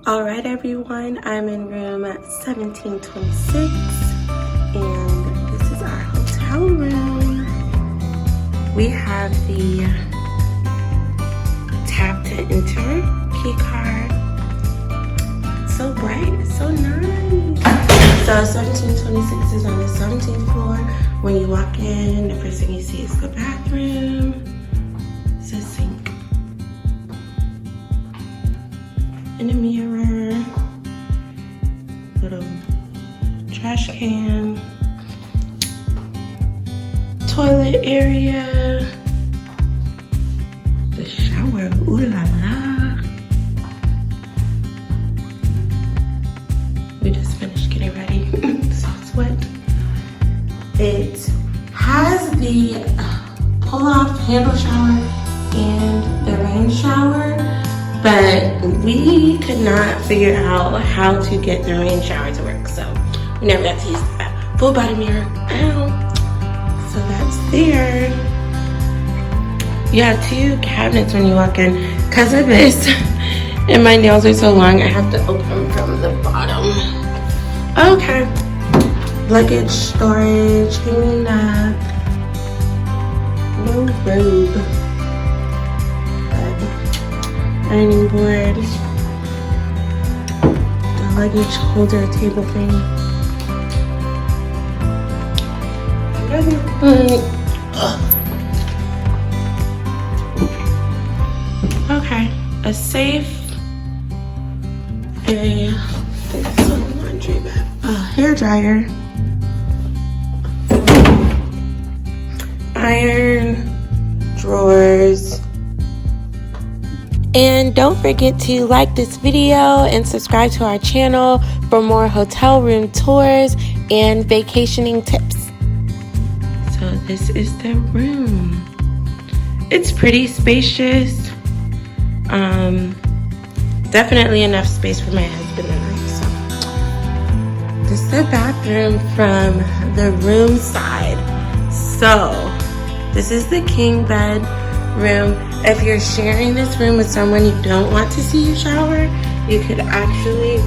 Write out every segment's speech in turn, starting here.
Alright everyone, I'm in room 1726 and this is our hotel room. We have the tap to enter key card. It's so bright, it's so nice. So 1726 is on the 17th floor. When you walk in, the first thing you see is the bathroom. It's a sink. And a mirror, little trash can, toilet area, the shower, ooh la la. We just finished getting ready, so it's wet. It has the pull-off handle shower and the rain shower. But we could not figure out how to get the rain shower to work, so we never got to use that full body mirror. Ow. So that's there. You have two cabinets when you walk in. Because of this, and my nails are so long, I have to open them from the bottom. Okay. Luggage storage, hanging up. No robe. Dining board, the luggage holder table thing. Okay, a safe, a laundry bag, a hair dryer, iron, drawers. And don't forget to like this video and subscribe to our channel for more hotel room tours and vacationing tips. So this is the room. It's pretty spacious. Definitely enough space for my husband and I. So this is the bathroom from the room side. So this is the king bed room. If you're sharing this room with someone you don't want to see you shower, you could actually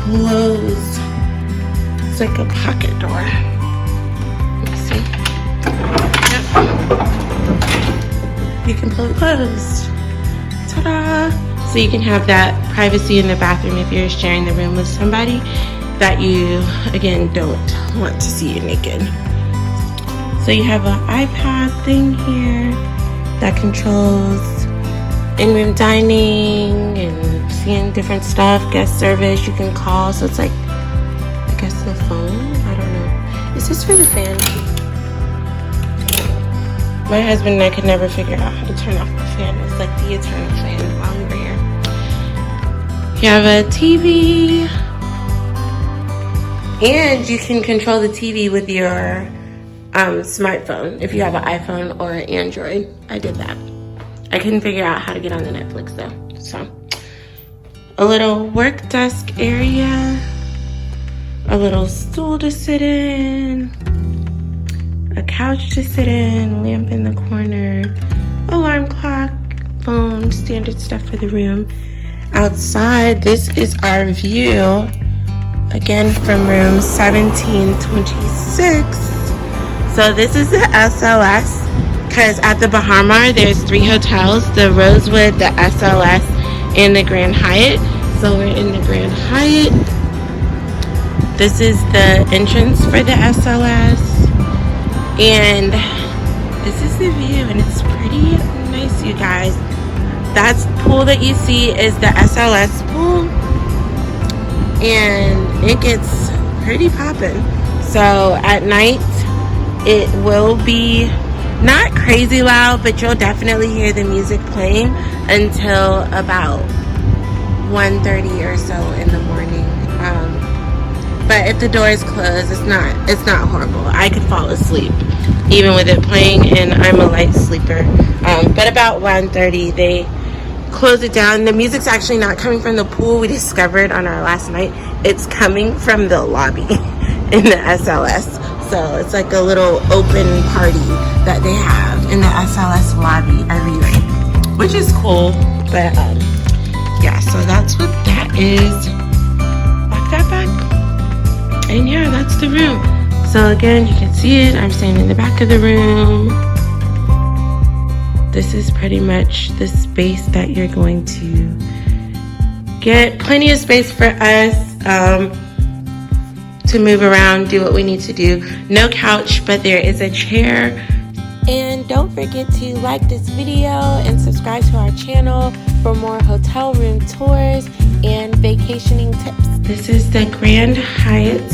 close. It's like a pocket door. Let's see. Yep. You can pull it closed. Ta-da! So you can have that privacy in the bathroom if you're sharing the room with somebody that you, again, don't want to see you naked. So you have an iPad thing here that controls in-room dining and seeing different stuff, guest service you can call. So it's like, I guess the phone, I don't know. Is this for the fan? My husband and I could never figure out how to turn off the fan. It's like the eternal fan while we were here. You have a TV, and you can control the TV with your smartphone if you have an iPhone or an Android. I did that. I couldn't figure out how to get on the Netflix though. So a little work desk area, a little stool to sit in, a couch to sit in, lamp in the corner, alarm clock, phone, standard stuff for the room. Outside, this is our view again from room 1726. So this is the SLS, because at the Baha Mar there's 3 hotels, the Rosewood, the SLS, and the Grand Hyatt. So we're in the Grand Hyatt. This is the entrance for the SLS. And this is the view, and it's pretty nice, you guys. That pool that you see is the SLS pool. And it gets pretty poppin'. So at night, it will be not crazy loud, but you'll definitely hear the music playing until about 1:30 or so in the morning. But if the door is closed, it's not horrible. I could fall asleep even with it playing, and I'm a light sleeper. But about 1:30 they close it down. The music's actually not coming from the pool. We discovered on our last night it's coming from the lobby in the SLS. So it's like a little open party that they have in the SLS lobby every night, which is cool. But yeah, so that's that's what that is. Back that back. And yeah, that's the room. So again, you can see it. I'm standing in the back of the room. This is pretty much the space that you're going to get. Plenty of space for us to move around, do what we need to do. No couch, but there is a chair. And don't forget to like this video and subscribe to our channel for more hotel room tours and vacationing tips. This is the Grand Hyatt